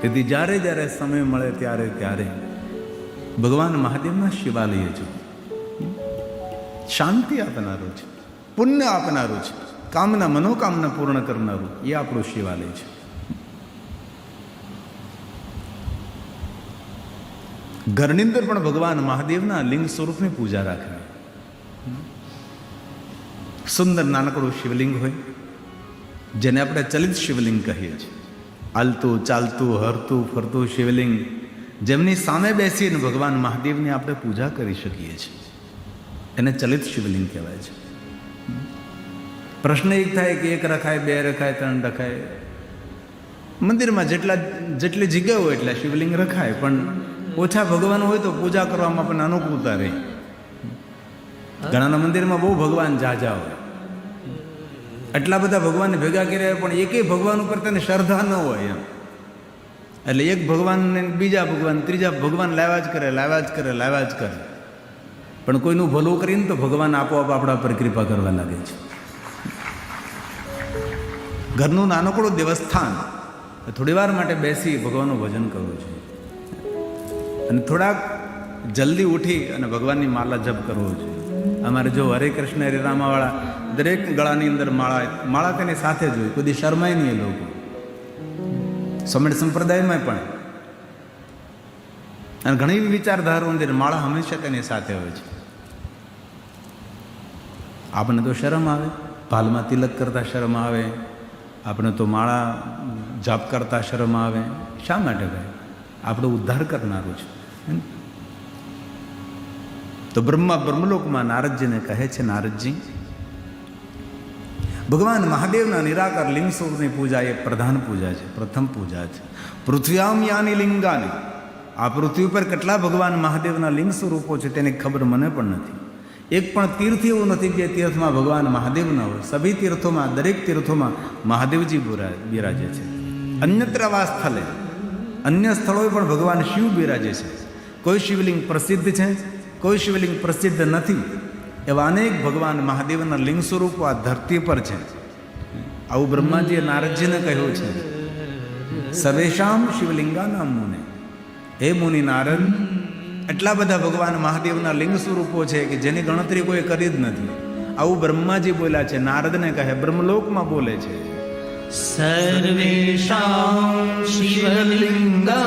તેથી જ્યારે જ્યારે સમય મળે ત્યારે ત્યારે ભગવાન મહાદેવના શિવાલય છે. શાંતિ આપનારું છે, પુણ્ય આપનારું છે, કામના મનોકામના પૂર્ણ કરનારું એ આપણું શિવાલય છે. ઘરની અંદર પણ ભગવાન મહાદેવના લિંગ સ્વરૂપની પૂજા રાખે. સુંદર નાનકડું શિવલિંગ હોય, જેને આપણે ચલિત શિવલિંગ કહીએ છીએ. હાલતું ચાલતું હરતું ફરતું શિવલિંગ, જેમની સામે બેસીને ભગવાન મહાદેવની આપણે પૂજા કરી શકીએ છીએ, એને ચલિત શિવલિંગ કહેવાય છે. પ્રશ્ન એક થાય કે એક રખાય, બે રખાય, ત્રણ રખાય. મંદિરમાં જેટલી જગ્યા હોય એટલા શિવલિંગ રખાય, પણ ઓછા ભગવાન હોય તો પૂજા કરવામાં આપણને અનુકૂળતા રહે. ઘણાના મંદિરમાં બહુ ભગવાન ઝાઝા હોય, એટલા બધા ભગવાનને ભેગા કર્યા પણ એકેય ભગવાન ઉપર તેને શ્રદ્ધા ન હોય એમ. એટલે એક ભગવાનને બીજા ભગવાન ત્રીજા ભગવાન લાવ્યા જ કરે. પણ કોઈનું ભલું કરીને તો ભગવાન આપોઆપ આપણા પર કૃપા કરવા લાગે છે. ઘરનું નાનકડું દેવસ્થાન, થોડી વાર માટે બેસી ભગવાનનું ભજન કરવું છે, અને થોડાક જલ્દી ઉઠી અને ભગવાનની માળા જપ કરવો છે. અમારે જો હરે કૃષ્ણ હરે રામાવાળા દરેક ગળાની અંદર માળા તેની સાથે જ હોય, કોઈ શરમાય નહીં એ લોકો. સમેટ સંપ્રદાયમાં પણ અને ઘણી વિચારધારાઓ અંદર માળા હંમેશા તેની સાથે હોય છે. આપણને તો શરમ આવે, ભાલમાં તિલક કરતા શરમ આવે, આપણે તો માળા જાપ કરતા શરમ આવે. શા માટે ભાઈ? આપણો ઉદ્ધાર કરનારું છે. તો બ્રહ્મલોકમાં નારદજીને કહે છે, નારદજી, ભગવાન મહાદેવના નિરાકાર લિંગ સ્વરૂપની પૂજા એ પ્રધાન પૂજા છે, પ્રથમ પૂજા છે. પૃથ્વ્યામ યાની લિંગાની, આ પૃથ્વી ઉપર કેટલા ભગવાન મહાદેવના લિંગ સ્વરૂપો છે તેની ખબર મને પણ નથી. એક પણ તીર્થ એવું નથી કે તીર્થમાં ભગવાન મહાદેવ ન હોય. સભી તીર્થોમાં, દરેક તીર્થોમાં મહાદેવજી બિરાજે છે. અન્યત્ર વા સ્થળે, અન્ય સ્થળોએ પણ ભગવાન શિવ બિરાજે છે. કોઈ શિવલિંગ પ્રસિદ્ધ છે, કોઈ શિવલિંગ પ્રસિદ્ધ નથી. એવા અનેક ભગવાન મહાદેવના લિંગ સ્વરૂપો આ ધરતી પર છે. આવું બ્રહ્માજીએ નારદજીને કહ્યું છે. સર્વેશામ શિવલિંગાનામ મુને, હે મુનિ નારદ, એટલા બધા ભગવાન મહાદેવના લિંગ સ્વરૂપો છે કે જેની ગણતરી કોઈ કરી જ નથી. આવું બ્રહ્માજી બોલ્યા છે, નારદને કહે, બ્રહ્મલોકમાં બોલે છે. સર્વેષાં શિવલિંગાનાં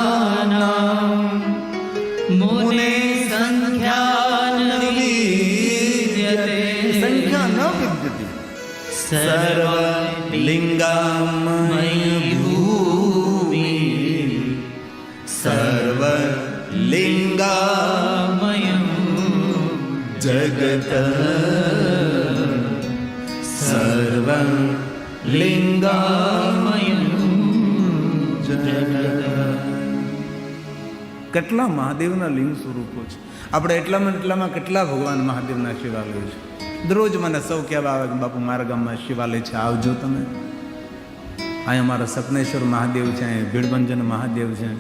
મુને સંખ્યા ન વિદ્યતે, સંખ્યા ન વિદ્યતે, સર્વલિંગામય ભૂમિ, સર્વલિંગામયં જગત, સર્વલિંગામયં જગત. કેટલા મહાદેવના લિંગ સ્વરૂપો છે. આપણે એટલામાં કેટલા ભગવાન મહાદેવના શિવાલયો છે. દરરોજ મને સૌ કહેવા આવે કે બાપુ મારા ગામમાં શિવાલય છે, આવજો તમે. અહીંયા મારા સપનેશ્વર મહાદેવ છે, અહીં ભીડભંજન મહાદેવ છે,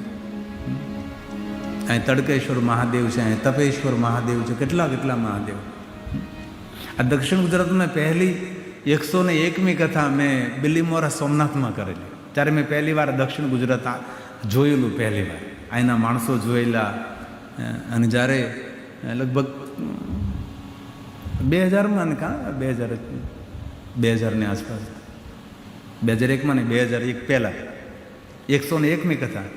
અહીં તડકેશ્વર મહાદેવ છે, અહીં તપેશ્વર મહાદેવ છે. કેટલા મહાદેવ. આ દક્ષિણ ગુજરાતમાં પહેલી 101મી કથા મેં બિલીમોરા સોમનાથમાં કરેલી. ત્યારે મેં પહેલી વાર દક્ષિણ ગુજરાત જોયેલું, પહેલી વાર અહીંના માણસો જોયેલા. અને જ્યારે લગભગ 2000માં ને 2000ની આસપાસ, 2001માં ને 2001 પહેલાં 101મી કથા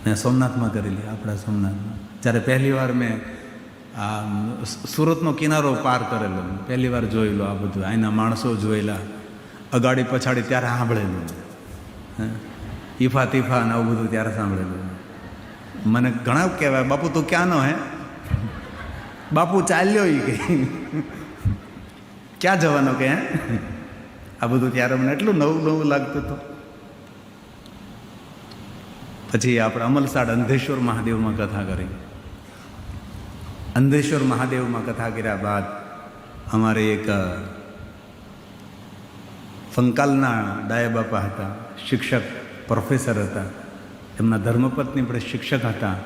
મેં સોમનાથમાં કરેલી, આપણા સોમનાથમાં. જ્યારે પહેલી વાર મેં આ સુરતનો કિનારો પાર કરેલો, પહેલી વાર જોયેલો. આ બધું અહીંના માણસો જોયેલા, અગાડી પછાડી ત્યારે સાંભળેલું, ઈફા તીફા ને આવું બધું ત્યારે સાંભળેલું. મને ઘણા કહેવાય, બાપુ તું ક્યાંનો હે? બાપુ ચાલ્યો એ કંઈ, ક્યાં જવાનો કે? આ બધું ત્યારે મને એટલું નવું લાગતું હતું. પછી આપણે અમલસાડ અંધેશ્વર મહાદેવમાં કથા કરી. અંધેશ્વર મહાદેવમાં કથા કર્યા બાદ અમારે એક ફંકાલના ડાયા બાપા હતા, શિક્ષક, પ્રોફેસર હતા. એમના ધર્મપત્ની પણ શિક્ષક હતા.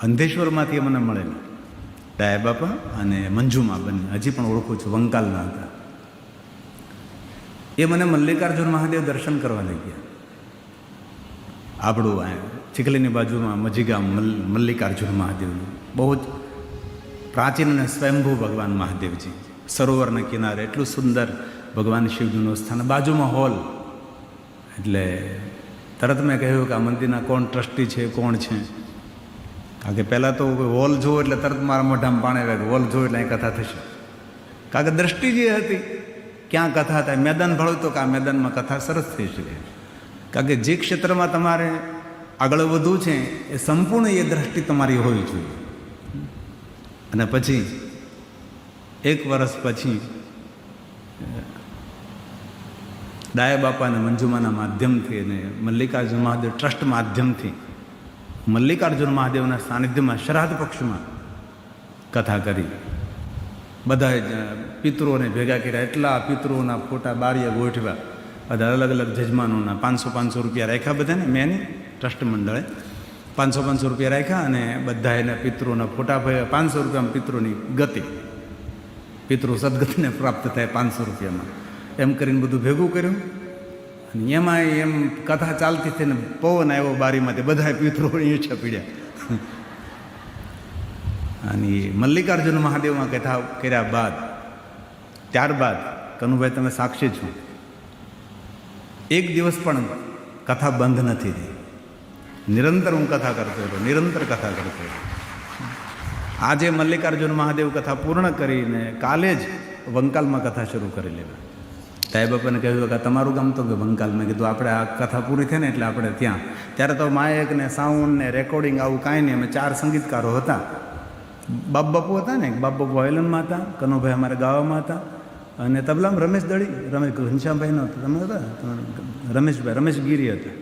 અંધેશ્વરમાંથી મને મળેલા ડાયા બાપા અને મંજુમા, બંને હજી પણ ઓળખું છું, વંકાલના હતા. એ મને મલ્લિકાર્જુન મહાદેવ દર્શન કરવા લઈ ગયા. આપણું ચીખલીની બાજુમાં મજીગામ મલ્લિકાર્જુન મહાદેવનું બહુ જ પ્રાચીન અને સ્વયંભૂ ભગવાન મહાદેવજી, સરોવરના કિનારે એટલું સુંદર ભગવાન શિવજીનું સ્થાન, બાજુમાં હોલ. એટલે તરત મેં કહ્યું કે આ મંદિરના કોણ ટ્રસ્ટી છે, કોણ છે. કારણ કે પહેલાં તો હોલ જોવો એટલે તરત મારા મોઢામાં પાણી આવે, હોલ જોવો એટલે અહીં કથા થશે. કારણ કે દ્રષ્ટિ જે હતી ક્યાં કથા થાય, મેદાન ભળું તો કે આ મેદાનમાં કથા સરસ થઈ શકે. કારણ કે જે ક્ષેત્રમાં તમારે આગળ વધવું છે એ સંપૂર્ણ એ દ્રષ્ટિ તમારી હોવી જોઈએ. અને પછી 1 વર્ષ પછી ડાયા બાપા અને મંજુમાના માધ્યમથી અને મલ્લિકાર્જુન મહાદેવ ટ્રસ્ટ માધ્યમથી મલ્લિકાર્જુન મહાદેવના સાનિધ્યમાં શ્રાદ્ધ પક્ષમાં કથા કરી. બધા પિતૃઓને ભેગા કર્યા, એટલા પિતૃઓના ફોટા બારીએ ગોઠવ્યા, બધા અલગ અલગ જજમાનોના 500 રૂપિયા રાખ્યા બધાને. મેં ટ્રસ્ટ મંડળે 500 રૂપિયા રાખ્યા અને બધા એના પિતૃઓના ફોટા ભર્યા. 500 રૂપિયામાં પિતૃની ગતિ, પિતૃ સદગતિને પ્રાપ્ત થાય 500 રૂપિયામાં. એમ કરીને બધું ભેગું કર્યું અને એમાં એમ કથા ચાલતી થઈને પવન આવ્યો બારીમાંથી, બધા પિતૃઓ ઈચ્છા પીડ્યા. અને મલ્લિકાર્જુન મહાદેવમાં કથા કર્યા બાદ, ત્યારબાદ કનુભાઈ તમે સાક્ષી છો, 1 દિવસ પણ કથા બંધ નથી થઈ. નિરંતર હું કથા કરતો હતો, નિરંતર કથા કરતો હતો. આજે મલ્લિકાર્જુન મહાદેવ કથા પૂર્ણ કરીને કાલે જ વંકાલમાં કથા શરૂ કરી લેવા. સાહેબ બાપાને કહ્યું કે તમારું ગામ તો કે વંકાલ. મેં કીધું આપણે આ કથા પૂરી થઈ ને એટલે આપણે ત્યાં. ત્યારે તો માયક ને સાઉન્ડ ને રેકોર્ડિંગ આવું કાંઈ નહીં. અમે 4 સંગીતકારો હતા. બાપ બાપુ હતા ને, બાપ બાપુ વાયલનમાં હતા, કનુભાઈ અમારે ગાવામાં હતા, અને તબલામાં રમેશ દળી, રમેશ ઘનશ્યામભાઈ નો તમે હતા, રમેશભાઈ, રમેશ ગીરી હતા,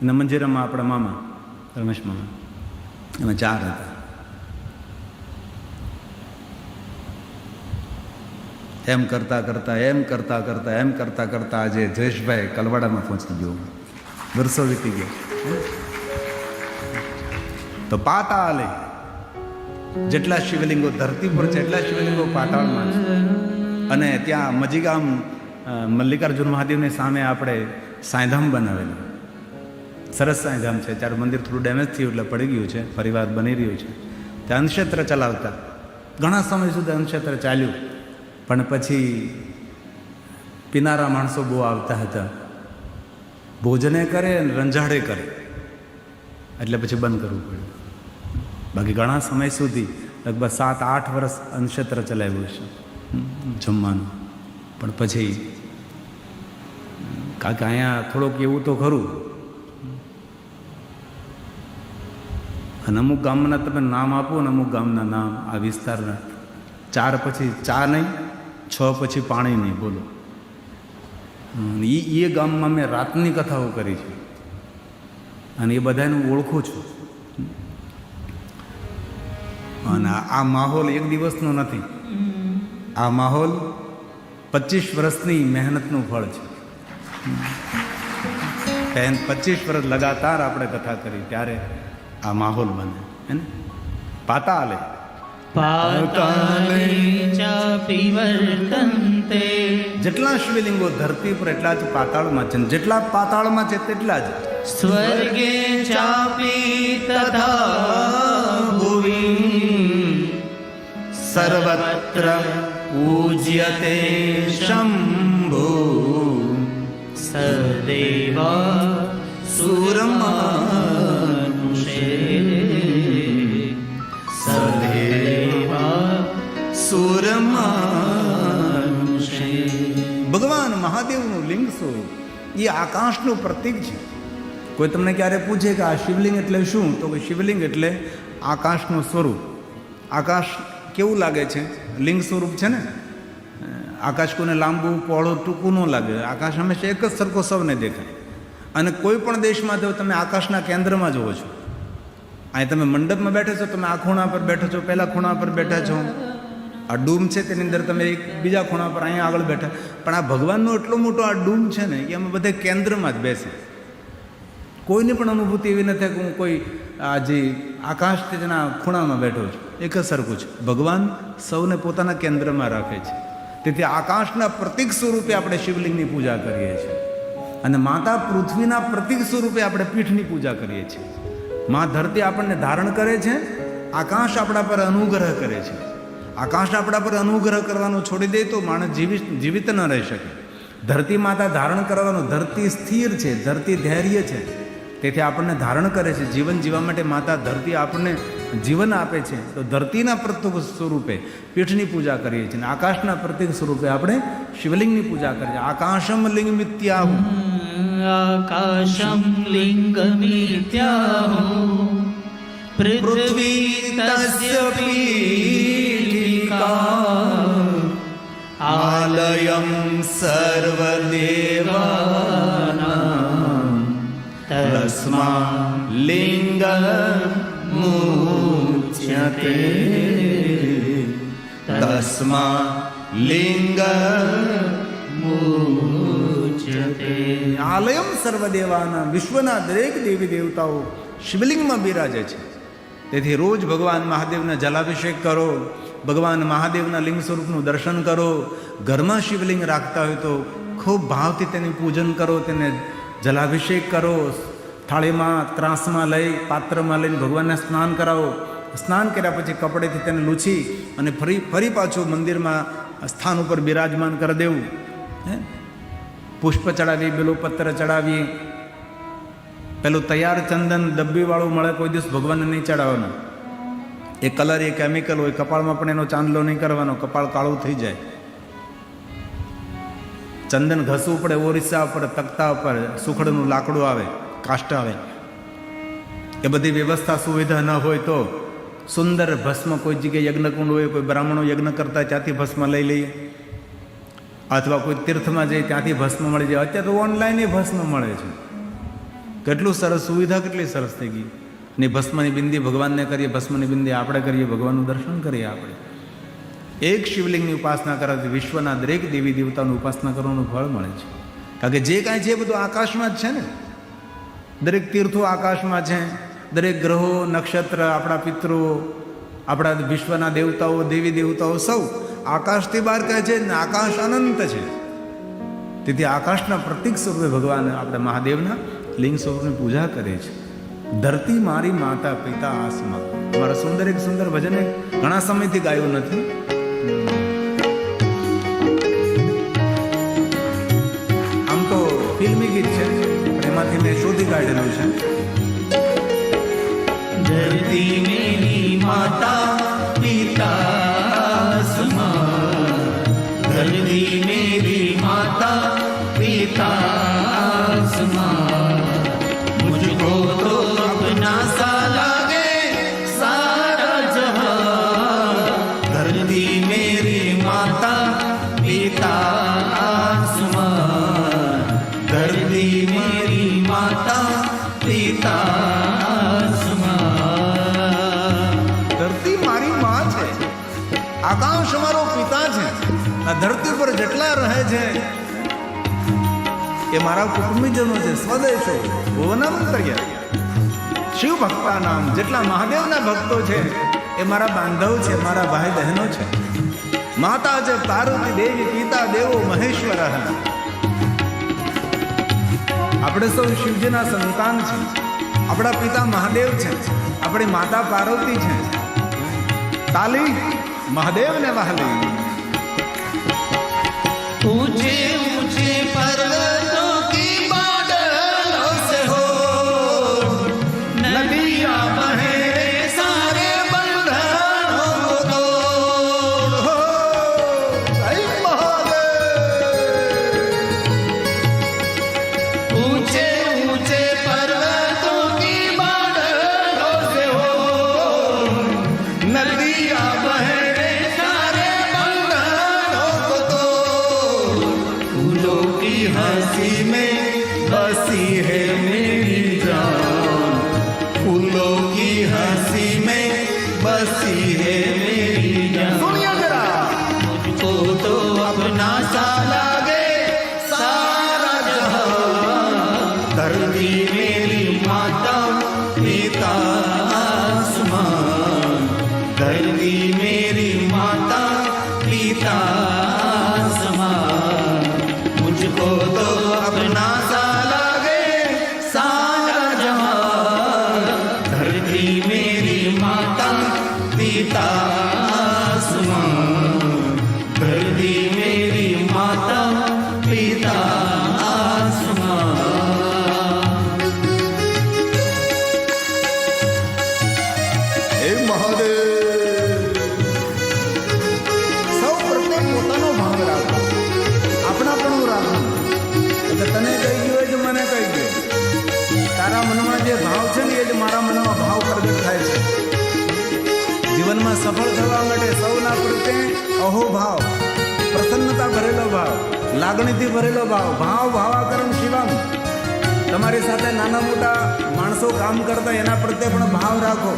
અને મંજીરામાં આપણા મામા રમેશ મામા, અમે 4 હતા. એમ કરતાં કરતાં આજે જયેશભાઈ કલવાડામાં પહોંચી ગયો. વર્ષો વીતી ગયા. તો પાતાલે જેટલા શિવલિંગો ધરતી પર છે એટલા શિવલિંગો પાતાળમાં છે. અને ત્યાં મજીગામ મલ્લિકાર્જુન મહાદેવની સામે આપણે સાંઈધામ બનાવેલું, સરસ સાંઈધામ છે. ત્યારે મંદિર થોડું ડેમેજ થયું એટલે પડી ગયું છે, ફરીવાર બની રહ્યું છે. ત્યાં અન્નક્ષેત્ર ચલાવતા ઘણા સમય સુધી અન્નક્ષેત્ર ચાલ્યું, પણ પછી પીનારા માણસો બહુ આવતા હતા, ભોજને કરે અને રંજાડે કરે, એટલે પછી બંધ કરવું પડ્યું. બાકી ઘણા સમય સુધી લગભગ 7-8 વર્ષ અન્નક્ષેત્ર ચલાવ્યું છે જમવાનું. પણ પછી કારણ કે અહીંયા થોડોક એવું તો ખરું, અને અમુક ગામના તમે નામ આપો ને, અમુક ગામના નામ આ વિસ્તારના, 4 પછી ચા નહીં, 6 પછી પાણી નહીં, બોલો. એ ગામમાં મેં રાતની કથાઓ કરી છે અને એ બધાને હું ઓળખું છું. અને આ માહોલ 1 દિવસનો નથી, આ માહોલ 25 વર્ષની મહેનતનું ફળ છે. 25 વર્ષ લગાતાર આપણે કથા કરી ત્યારે આ માહોલ બને. હે ને? પાતાલે પાતાલે ચાપી વર્તન્તે, જેટલા શિવલિંગો ધરતી પર એટલા જ પાતાળમાં છે, જેટલા પાતાળમાં છે તેટલા જ સ્વર્ગે ચાપી તથા ભુવિ સર્વત્ર પૂજ્યતે શંભુ સદેવા સુરમાનુષે સદેવા સુરમાનુષે. ભગવાન મહાદેવનું લિંગ સ્વરૂપ એ આકાશનું પ્રતીક છે. કોઈ તમને ક્યારે પૂછે કે આ શિવલિંગ એટલે શું, તો કે શિવલિંગ એટલે આકાશનું સ્વરૂપ. આકાશ કેવું લાગે છે? લિંગ સ્વરૂપ છે ને. આકાશ કોને લાંબુ પહોળું ટૂંકું ન લાગે. આકાશ હંમેશા એક જ સરખો સૌને દેખાય. અને કોઈ પણ દેશમાં જો તમે આકાશના કેન્દ્રમાં જુઓ છો, અહીં તમે મંડપમાં બેઠો છો, તમે આ ખૂણા પર બેઠો છો, પહેલા ખૂણા પર બેઠા છો, આ ડૂમ છે તેની અંદર તમે એક બીજા ખૂણા પર અહીંયા આગળ બેઠા, પણ આ ભગવાનનો એટલો મોટો આ ડૂમ છે ને કે અમે બધે કેન્દ્રમાં જ બેસી. કોઈને પણ અનુભૂતિ એવી નથી કે હું કોઈ આ જે આકાશ છે તેના ખૂણામાં બેઠો છું. એક જ સરખું છે. ભગવાન સૌને પોતાના કેન્દ્રમાં રાખે છે. તેથી આકાશના પ્રતીક સ્વરૂપે આપણે શિવલિંગની પૂજા કરીએ છીએ. અને માતા પૃથ્વીના પ્રતીક સ્વરૂપે આપણે પીઠની પૂજા કરીએ છીએ. માં ધરતી આપણને ધારણ કરે છે, આકાશ આપણા પર અનુગ્રહ કરે છે. આકાશ આપણા પર અનુગ્રહ કરવાનું છોડી દે તો માણસ જીવિત ન રહી શકે. ધરતી માતા ધારણ કરવાનું, ધરતી સ્થિર છે, ધરતી ધૈર્ય છે, તેથી આપણને ધારણ કરે છે. જીવન જીવવા માટે માતા ધરતી આપણને જીવન આપે છે. તો ધરતીના પ્રતીક સ્વરૂપે પીઠની પૂજા કરીએ છીએ. આકાશના પ્રતીક સ્વરૂપે આપણે શિવલિંગની પૂજા કરીએ છીએ. આકાશમ લિંગ મિત્યાહુ, આકાશમ લિંગમિત્યાહુ પૃથ્વી તસ્ય પીઠિકા આલયમ સર્વદેવાનાં તસ્મા લિંગ મુચ્યતે, તસ્મા લિંગ મુચ્યતે. આલયમ સર્વદેવાના, વિશ્વના દરેક દેવી દેવતાઓ શિવલિંગમાં બિરાજે છે. તેથી રોજ ભગવાન મહાદેવને જલાભિષેક કરો, ભગવાન મહાદેવના લિંગ સ્વરૂપનું દર્શન કરો. ઘરમાં શિવલિંગ રાખતા હોય તો ખૂબ ભાવથી તેનું પૂજન કરો, તેને જલાભિષેક કરો. થાળીમાં, ત્રાસમાં લઈ, પાત્રમાં લઈને ભગવાનને સ્નાન કરાવો. સ્નાન કર્યા પછી કપડેથી તેને લૂછી અને ફરી પાછું મંદિરમાં સ્થાન ઉપર બિરાજમાન કરી દેવું. પુષ્પ ચડાવી, બેલોપત્ર ચડાવી. પેલું તૈયાર ચંદન ડબ્બીવાળું મળે, કોઈ દિવસ ભગવાનને નહીં ચડાવવાનું. એ કલર, એ કેમિકલ હોય. કપાળમાં પણ એનો ચાંદલો નહીં કરવાનો, કપાળ કાળું થઈ જાય. ચંદન ઘસવું પડે, ઓરિસ્સા ઉપર, તખતા ઉપર સુખડનું લાકડું આવે, કાષ્ટ આવે. એ બધી વ્યવસ્થા સુવિધા ન હોય તો સુંદર ભસ્મ, કોઈ જગ્યાએ યજ્ઞકુંડ હોય, કોઈ બ્રાહ્મણો યજ્ઞ કરતા ત્યાંથી ભસ્મ લઈ લઈએ, અથવા કોઈ તીર્થમાં જઈએ ત્યાંથી ભસ્મ મળી જાય. અત્યારે તો ઓનલાઈન એ ભસ્મ મળે છે. કેટલું સરસ સુવિધા, કેટલી સરસ થઈ ગઈ. ને ભસ્મની બિંદી ભગવાનને કરીએ, ભસ્મની બિંદી આપણે કરીએ, ભગવાનનું દર્શન કરીએ. આપણે એક શિવલિંગની ઉપાસના કરવાથી વિશ્વના દરેક દેવી દેવતાની ઉપાસના કરવાનું ફળ મળે છે. કારણ કે જે કાંઈ છે એ બધું આકાશમાં જ છે ને. દરેક તીર્થો આકાશમાં છે, દરેક ગ્રહો, નક્ષત્ર, આપણા પિતૃઓ, આપણા વિશ્વના દેવતાઓ, દેવી દેવતાઓ સૌ આકાશથી બહાર કહે છે ને આકાશ અનંત છે. તેથી આકાશના પ્રતીક સ્વરૂપે ભગવાન આપણે મહાદેવના લિંગ સ્વરૂપની પૂજા કરે છે. ધરતી મારી માતા, પિતા આસમા. મારા સુંદર એક સુંદર ભજન ઘણા સમયથી ગાયું નથી. આમ તો ફિલ્મી ગીત છે, એમાંથી મેં શોધી કાઢેલું છે. ધરતી મેરી માતા પિતા આસમાન, ધરતી મેરી માતા પિતા આસમાન, મુझको तो अपना सा लागे सारा जहां. धरती मेरी माता પિતા આસમાન, ધરતી મેરી માતા પિતા આસમાન. ધરતી મારી માં છે, આકાશ અમારો પિતા છે. આ ધરતી પર જેટલા રહે છે એ મારા કુટુંબીજનો છે. સ્વદેશો ભુવનામંતર્ય શિવ ભક્તા નામ, જેટલા મહાદેવના ભક્તો છે એ મારા બાંધવ છે, મારા ભાઈ બહેનો છે. માતા છે પાર્વતી દેવી, પિતા દેવો મહેશ્વર. આપણે સૌ શિવજીના સંતાન છે. આપણા પિતા મહાદેવ છે, આપણી માતા પાર્વતી છે. તાલી મહાદેવને વહાલી. ऊंचे ऊंचे पर्वतों की बादलों से हो, नदियां बहे सारे बंधनों को तोड़. ऊंचे ऊंचे पर्वतों की बादलों से हो, नदियां बहे हंसी में बसी है मेरी जान, फूलों की हंसी में बसी है मेरी जान. सुनिए जरा. मुझको तो अपना सा लागे सारा जहां. धरती मेरी माता पिता आसमान, धरती मेरी माता પિતા આસમાન, मुझको तो अपना सा पिता आसमां, धरती मेरी माता पिता आसमां। હે મહાદેવ, સૌ પ્રત્યે પોતાનો ભાવ રાખો, આપણાપણું રાખો. એટલે તને કહી ગયું હોય તો મને કહી ગયું, તારા મનમાં જે ભાવ છે ને એ જ મારા મનમાં ભાવ પ્રગટ થાય છે. જીવનમાં સફળ થવા માટે સૌના પ્રત્યે અહોભાવ, પ્રસન્નતા ભરેલો ભાવ, લાગણીથી ભરેલો ભાવ, ભાવ ભાવાકરણ શિવમ. તમારી સાથે નાના મોટા માણસો કામ કરતા એના પ્રત્યે પણ ભાવ રાખો.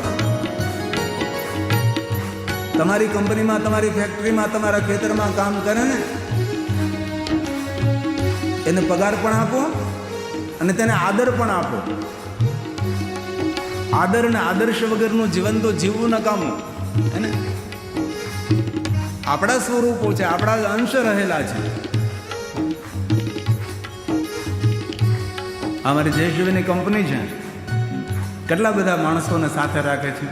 તમારી કંપનીમાં, તમારી ફેક્ટરીમાં, તમારા ખેતરમાં કામ કરે ને એને પગાર પણ આપો અને તેને આદર પણ આપો. આદર અને આદર્શ વગરનું જીવન તો જીવવું નકામું. હે, આપણા સ્વરૂપો છે, આપણા અંશ રહેલા છે. અમારી જયશિવની કંપની છે, કેટલા બધા માણસોને સાથે રાખે છે.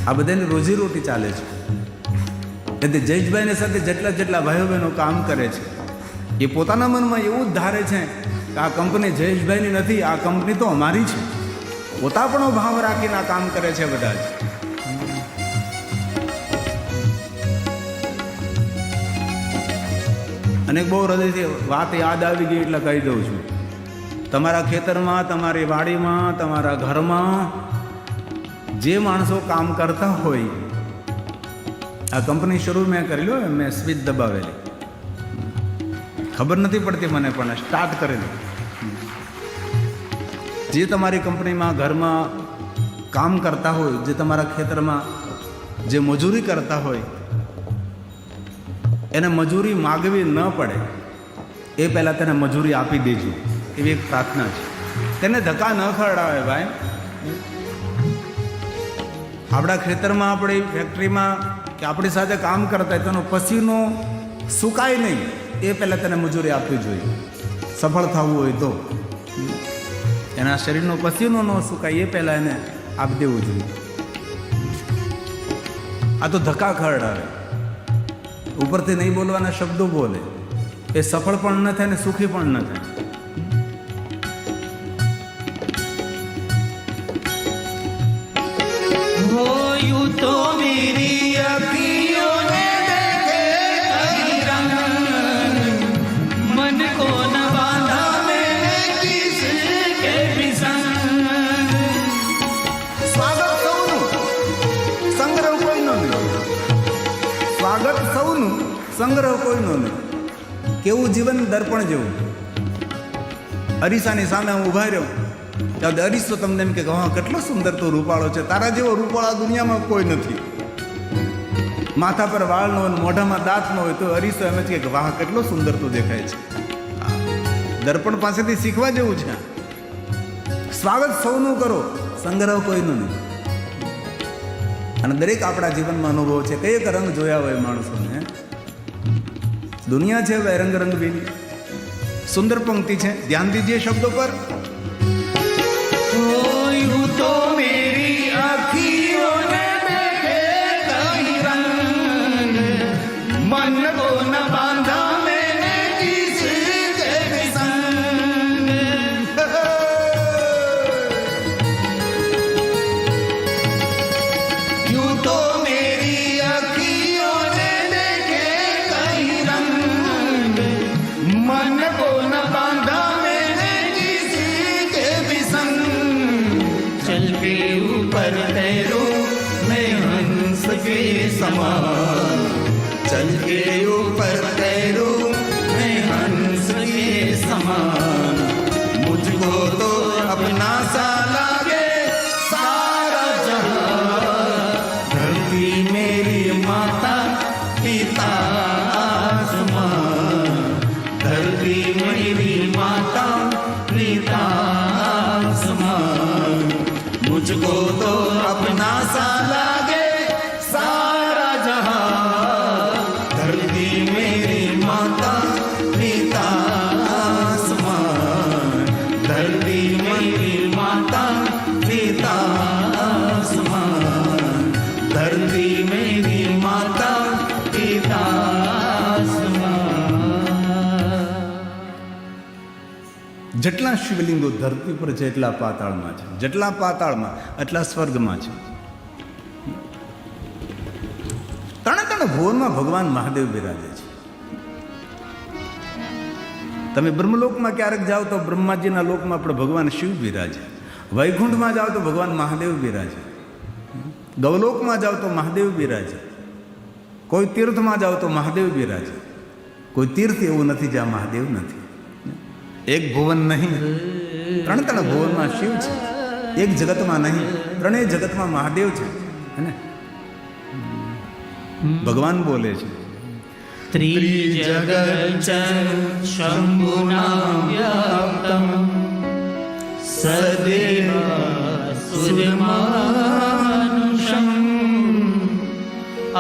આ બધાની રોજીરોટી ચાલે છે. એટલે જયેશભાઈની સાથે જેટલા ભાઈઓ બહેનો કામ કરે છે એ પોતાના મનમાં એવું જ ધારે છે કે આ કંપની જયેશભાઈની નથી, આ કંપની તો અમારી છે. પોતાપણો ભાવ રાખીને આ કામ કરે છે બધા જ. અને બહુ હૃદયથી વાત યાદ આવી ગઈ એટલે કહી દઉં છું. તમારા ખેતરમાં, તમારી વાડીમાં, તમારા ઘરમાં જે માણસો કામ કરતા હોય, આ કંપની શરૂ મેં કરી લો, મેં સ્વિચ દબાવેલી, ખબર નથી પડતી મને, પણ સ્ટાર્ટ કરેલું. જે તમારી કંપનીમાં, ઘરમાં કામ કરતા હોય, જે તમારા ખેતરમાં જે મજૂરી કરતા હોય, એને મજૂરી માગવી ન પડે એ પહેલાં તેને મજૂરી આપી દેજો, એવી એક પ્રાર્થના છે. તેને ધક્કા ન ખવડાવે ભાઈ. આપણા ખેતરમાં, આપણી ફેક્ટરીમાં કે આપણી સાથે કામ કરતા હોય તેનો પસીનો સુકાય નહીં એ પહેલાં તેને મજૂરી આપવી જોઈએ. સફળ થવું હોય તો એના શરીરનો પસીનો ન સુકાય એ પહેલાં એને આપી દેવું જોઈએ. આ તો ધક્કા ખવડાવે, ઉપરથી નહીં બોલવાના શબ્દો બોલે, એ સફળ પણ ન થાય ને સુખી પણ ન થાય. हो यूं तो मेरी अखियों ने देखे कई रंग, मन को न बांधा मैंने किसके भी संग। સ્વાગત સૌનું, સંગ્રહ કોઈનો નહીં. સ્વાગત સૌનું, સંગ્રહ કોઈનો નહીં. કેવું જીવન દર્પણ જેવું. અરીસાની સામે હું ઉભા રહ્યો ત્યારે અરીસો તમને એમ કે હા કેટલો સુંદર તો રૂપાળો છે, તારા જેવો રૂપાળો આ દુનિયામાં કોઈ નથી. માથા પર વાળ ન હોય, મોઢામાં દાંત ન હોય તો અરીસો એમ જ કે વાહ કેટલો સુંદર તો દેખાય છે. દર્પણ પાસેથી શીખવા જેવું છે. સ્વાગત સૌનું કરો, સંગ્રહ કોઈનો નહીં. અને દરેક આપણા જીવનમાં અનુભવ છે. કઈક રંગ જોયા હોય માણસોને. દુનિયા છે હવે રંગ રંગબીની. સુંદર પંક્તિ છે, ધ્યાન દીજીએ શબ્દો પર. हो यूं तो मेरी अखियों ने देखे कई रंग, मन को न बांधा मैंने किसके भी संग। यूं तो मेरी अखियों ने देखे कई रंग, मन को न बांधा मैंने किसके भी संग। चल के ऊपर तैरो मैं हंस के समान, चल के ऊपर तैरो मैं हंस के समान। मुझको तो अपना सा लागे सारा जहां, धरती मेरी माता पिता आसमां, धरती मेरी माता पिता आसमां। मुझको तो अपना सा लागे सारा जहां, धरती मेरी माता पिता आसमां, धरती मेरी माता पिता જેટલા શિવલિંગો ધરતી પર છે એટલા પાતાળમાં છે, જેટલા પાતાળમાં એટલા સ્વર્ગમાં છે. ત્રણે ત્રણ ભુવનમાં ભગવાન મહાદેવ બિરાજે છે. તમે બ્રહ્મલોકમાં ક્યારેક જાઓ તો બ્રહ્માજીના લોકમાં પણ ભગવાન શિવ બિરાજે. વૈકુંઠમાં જાઓ તો ભગવાન મહાદેવ બિરાજે. ગૌલોકમાં જાઓ તો મહાદેવ બિરાજે. કોઈ તીર્થમાં જાઓ તો મહાદેવ બિરાજે. કોઈ તીર્થ એવું નથી જ્યાં મહાદેવ નથી. એક ભુવન નહીં, ત્રણ ભુવનમાં શિવ છે. એક જગતમાં નહીં, ત્રણેય જગતમાં મહાદેવ છે. હે ભગવાન બોલે છે ત્રિજગત શંભુના વ્યાપ્તમ સદેવ સુરમાનુષમ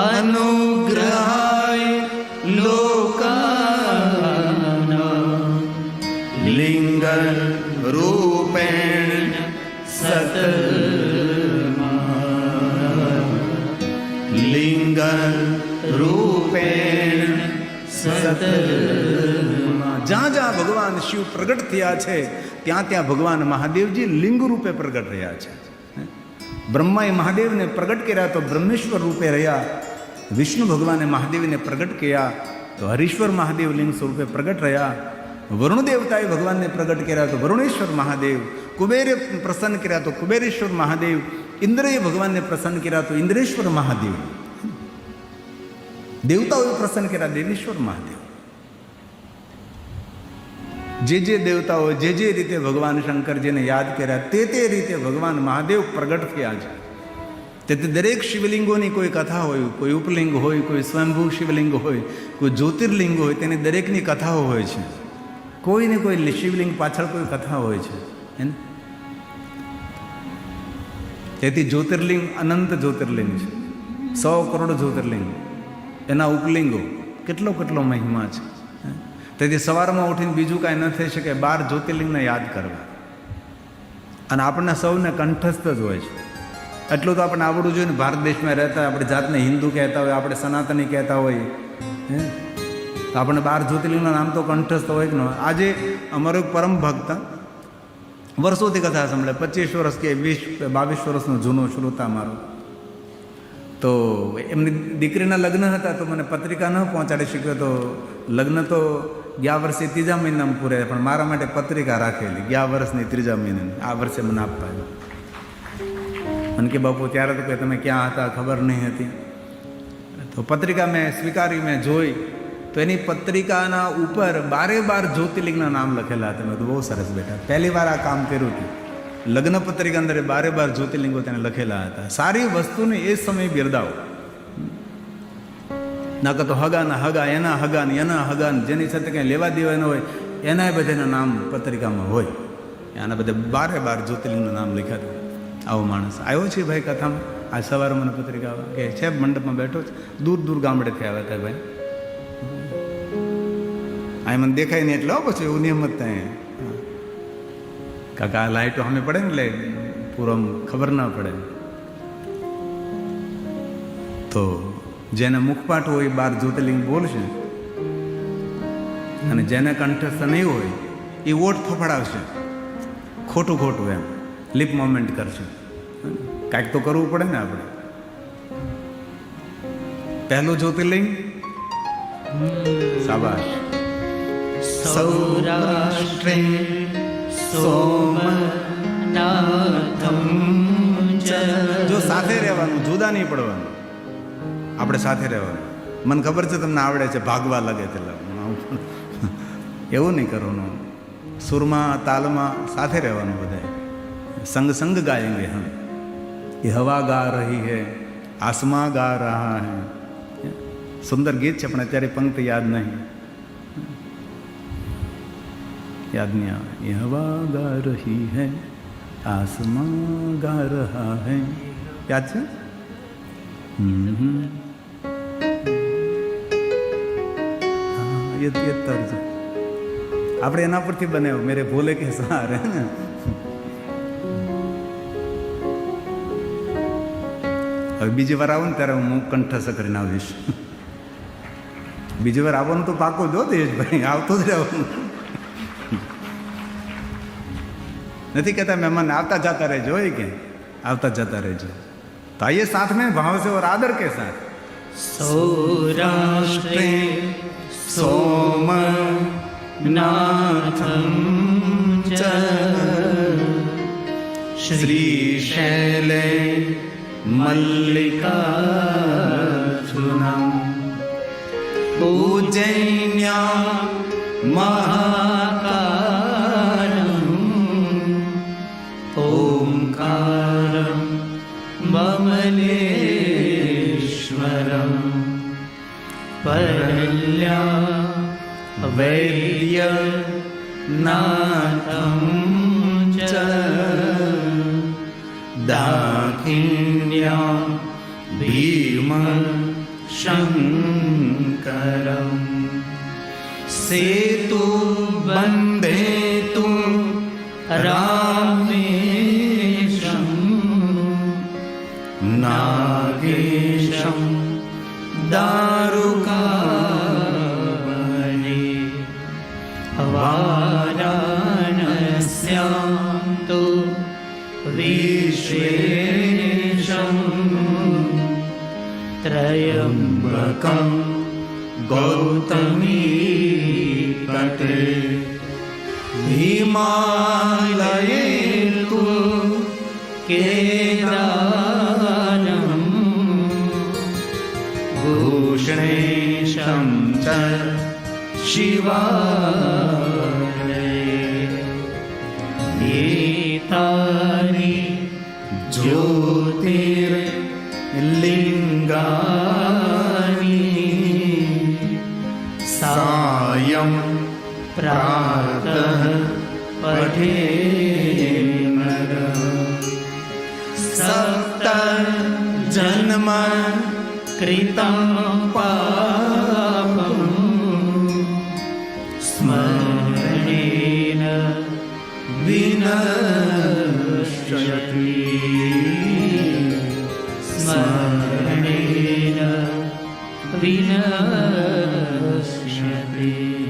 અનુગ્રહાય લોકાનાં લિંગન રૂપેણ સત લિંગન રૂપેણ સત. જ્યાં જ્યાં ભગવાન શિવ પ્રગટ થયા છે ત્યાં ત્યાં ભગવાન મહાદેવજી લિંગ રૂપે પ્રગટ રહ્યા છે. બ્રહ્માએ મહાદેવને પ્રગટ કર્યા તો બ્રહ્મેશ્વર રૂપે રહ્યા. વિષ્ણુ ભગવાને મહાદેવને પ્રગટ કર્યા તો હરીશ્વર મહાદેવ લિંગ સ્વરૂપે પ્રગટ રહ્યા. વરુણ દેવતાએ ભગવાનને પ્રગટ કર્યા તો વરુણેશ્વર મહાદેવ. કુબેરે પ્રસન્ન કર્યા તો કુબેરેશ્વર મહાદેવ. ઇન્દ્રએ ભગવાનને પ્રસન્ન કર્યા તો ઇન્દ્રેશ્વર મહાદેવ. દેવતાઓએ પ્રસન્ન કર્યા દેવેશ્વર મહાદેવ. જે દેવતાઓ જે રીતે ભગવાન શંકરજીને યાદ કર્યા તે રીતે ભગવાન મહાદેવ પ્રગટ થયા છે. તેથી દરેક શિવલિંગોની કોઈ કથા હોય, કોઈ ઉપલિંગ હોય, કોઈ સ્વયંભૂ શિવલિંગ હોય, કોઈ જ્યોતિર્લિંગ હોય, તેની દરેકની કથાઓ હોય છે. કોઈને કોઈ શિવલિંગ પાછળ કોઈ કથા હોય છે. તેથી જ્યોતિર્લિંગ અનંત જ્યોતિર્લિંગ છે. 100 કરોડ જ્યોતિર્લિંગ, એના ઉપલિંગો કેટલો મહિમા છે. તેથી સવારમાં ઉઠીને બીજું કાંઈ ન થઈ શકે, 12 જ્યોતિર્લિંગને યાદ કરવા. અને આપણને સૌને કંઠસ્થ જ હોય છે. એટલું તો આપણે આવડવું જોઈએ ને. ભારત દેશમાં રહેતા આપણે જાતને હિન્દુ કહેતા હોય, આપણે સનાતની કહેતા હોય, તો આપણે 12 જ્યોતિર્લિંગના નામ તો કંઠસ્થ હોય કે ન હોય. આજે અમારો એક પરમ ભક્ત વર્ષોથી કથા સાંભળે, 25 વર્ષ કે 22 વર્ષનો જૂનો શ્રોતા મારો. તો એમની દીકરીના લગ્ન હતા તો મને પત્રિકા ન પહોંચાડી શક્યો. તો લગ્ન તો ગયા વર્ષે 3જા મહિનામાં પૂરે, પણ મારા માટે પત્રિકા રાખેલી ગયા વર્ષની 3જા મહિનાની. આ વર્ષે મને આપવા મને કે બાપુ ત્યારે તો કે તમે ક્યાં હતા ખબર નહીં હતી. તો પત્રિકા મેં સ્વીકારી, મેં જોઈ તો એની પત્રિકાના ઉપર 12 જ્યોતિર્લિંગના નામ લખેલા હતા. મેં તો બહુ સરસ બેટા, પહેલી વાર આ કામ કર્યું હતું. લગ્ન પત્રિકા અંદર 12 જ્યોતિર્લિંગો તેને લખેલા હતા. સારી વસ્તુને એ સમય બિરદાવો. ના તો હગાના હગા, એના હગાને એના હગાને, જેની સાથે કંઈ લેવા દેવા ન હોય એના બધાના નામ પત્રિકામાં હોય. એના બધા 12 જ્યોતિર્લિંગના નામ લખ્યા હતા. આવો માણસ આવ્યો છે ભાઈ કથામાં. આ સવારે મને પત્રિકા કે છે મંડપમાં બેઠો છે, દૂર ગામડેથી આવ્યા હતા ભાઈ. આ મને દેખાય નહીં એટલે પછી એવું નિયમ જ થાય. કાકા લાઈટો સામે પડે ને એટલે પૂરો ખબર ના પડે. તો જેને મુખપાઠ હોય 12 જ્યોતિર્લિંગ બોલશે, અને જેને કંઠસ્થ નહીં હોય એ વોટ ફફડાવશે. ખોટું એમ લિપ મોમેન્ટ કરશે. કાંઈક તો કરવું પડે ને આપણે. પહેલું જ્યોતિર્લિંગ શાબાશ. સૌરાષ્ટ્રે સોમનાથમ જો સાથે રહેવાનું, જુદા નહીં પડવાનું. આપણે સાથે રહેવાનું. મને ખબર છે તમને આવડે છે, ભાગવા લાગે એટલે એવું નહીં કરવાનું. સુરમાં તાલમાં સાથે રહેવાનું. બધાએ संग गाएंगे हम. ये हवा गा रही है, आसमां गा रहा है. સુંદર ગીત છે પણ અત્યારે પંક્તિ યાદ નહીં આવે. ये हवा गा रही है, आसमां गा रहा है. યાદ છે? ये तर्ज આપણે એના પરથી બનાવ્યું. મેરે ભોલે કે સહારે. હવે બીજી વાર આવું ને ત્યારે હું કંઠસ્થ કરીને આવીશ. બીજી વાર આવવાનું તો પાકો જો દેશભાઈ, આવતો જ રહેવાનું. નથી કહેતા મહેમાન આવતા जाता રહેજો હોય કે આવતા જતા રહેજો. तो आइए साथ में भाव से और आदर के साथ सौराष्ट्रे सोमनाथं च श्रीशैले मल्लिकार्जुनम् उज्जैन्यां महाकालम् ओंकारं बमलेश्वरम् परल्या वैद्यनाथं च दाक्षिण्यां भीमशङ्करम् सेतुबन्धेतु रामेशं नागेशं दारुकावने वाराणस्यां तु विश्वेशं त्र्यम्बकं गौतमी तटे हिमालये तु केदारं भूषणेशं च शिवालये एतानि ज्योतिर्लिङ्गानि सायं प्रातः पठेम सप्त जन्म कृतं पापं स्मरणेन विनश्यति स्मरणेन विनश्यति.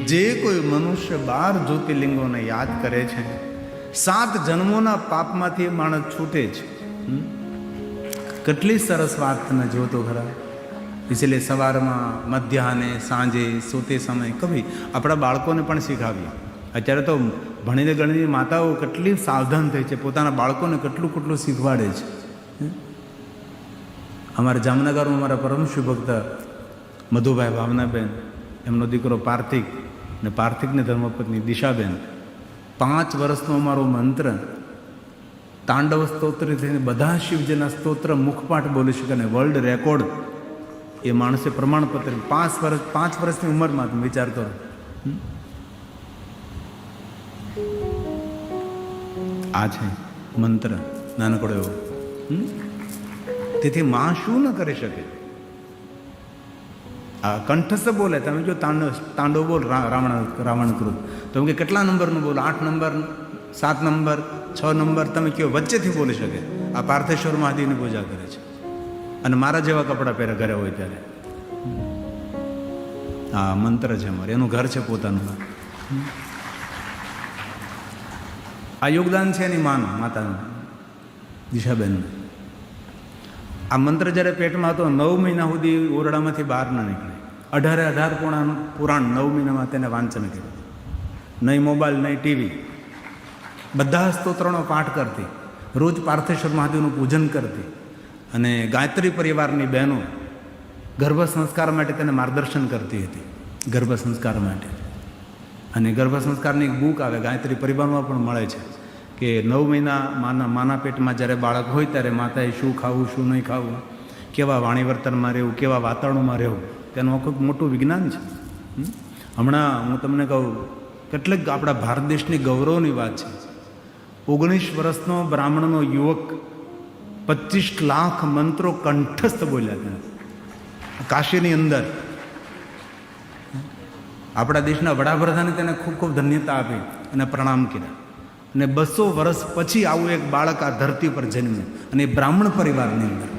જે કોઈ મનુષ્ય 12 જ્યોતિર્લિંગોને યાદ કરે છે 7 જન્મોના પાપમાંથી માણસ છૂટે છે. કેટલી સરસ વાત તમે જો તો ખરા. એટલે સવારમાં મધ્યાહને સાંજે સોતે સમય કભી આપણા બાળકોને પણ શીખાવીએ. અત્યારે તો ભણીને ગણીને માતાઓ કેટલી સાવધાન થઈ છે, પોતાના બાળકોને કેટલું કેટલું શીખવાડે છે. અમારા જામનગરમાં અમારા પરમ શિવભક્ત મધુભાઈ ભાવનાબેન, એમનો દીકરો પાર્થિક ને પાર્થિકની ધર્મપત્ની દિશાબેન, 5 વર્ષનો અમારો મંત્ર તાંડવ સ્તોત્રથી થઈને બધા શિવજીના સ્તોત્ર મુખપાઠ બોલી શકે ને વર્લ્ડ રેકોર્ડ એ માણસે પ્રમાણપત્ર 5 વર્ષની ઉંમરમાં તમે વિચાર કરો. આ છે મંત્ર નાનકડો એવો. તેથી માં શું ન કરી શકે? આ કંઠસ્થ બોલે. તમે જો તાંડવ બોલ રાવણ કૃત, તમે કે કેટલા નંબરનું બોલો? 8 નંબર, 7 નંબર, 6 નંબર, તમે કયો વચ્ચેથી બોલી શકે. આ પાર્થેશ્વર મહાદેવની પૂજા કરે છે અને મારા જેવા કપડાં પહેરે ઘરે હોય ત્યારે. આ મંત્ર છે અમારે, એનું ઘર છે પોતાનું. આ યોગદાન છે એની માનું, માતાનું, દિશાબેન. આ મંત્ર જ્યારે પેટમાં હતો 9 મહિના સુધી ઓરડામાંથી બહાર ન નીકળે. 18 પુરાણ 9 મહિનામાં તેને વાંચન કર્યું. નહીં મોબાઈલ, નહીં ટીવી, બધા સ્તોત્રનો પાઠ કરતી, રોજ પાર્થેશ્વર મહાદેવનું પૂજન કરતી. અને ગાયત્રી પરિવારની બહેનો ગર્ભ સંસ્કાર માટે તેને માર્ગદર્શન કરતી હતી, ગર્ભ સંસ્કાર માટે. અને ગર્ભ સંસ્કારની એક બુક આવે, ગાયત્રી પરિવારમાં પણ મળે છે કે 9 મહિના માના પેટમાં જ્યારે બાળક હોય ત્યારે માતાએ શું ખાવું, શું નહીં ખાવું, કેવા વાણી વર્તનમાં રહેવું, કેવા વાતાવરણમાં રહેવું, તેનું આખું મોટું વિજ્ઞાન છે. હમણાં હું તમને કહું, કેટલીક આપણા ભારત દેશની ગૌરવની વાત છે. 19 વર્ષનો બ્રાહ્મણનો યુવક 25 લાખ મંત્રો કંઠસ્થ બોલ્યા હતા કાશીની અંદર. આપણા દેશના વડાપ્રધાને તેને ખૂબ ખૂબ ધન્યતા આપી અને પ્રણામ કર્યા. અને 200 વર્ષ પછી આવું એક બાળક આ ધરતી પર જન્મ્યું, અને એ બ્રાહ્મણ પરિવારની અંદર.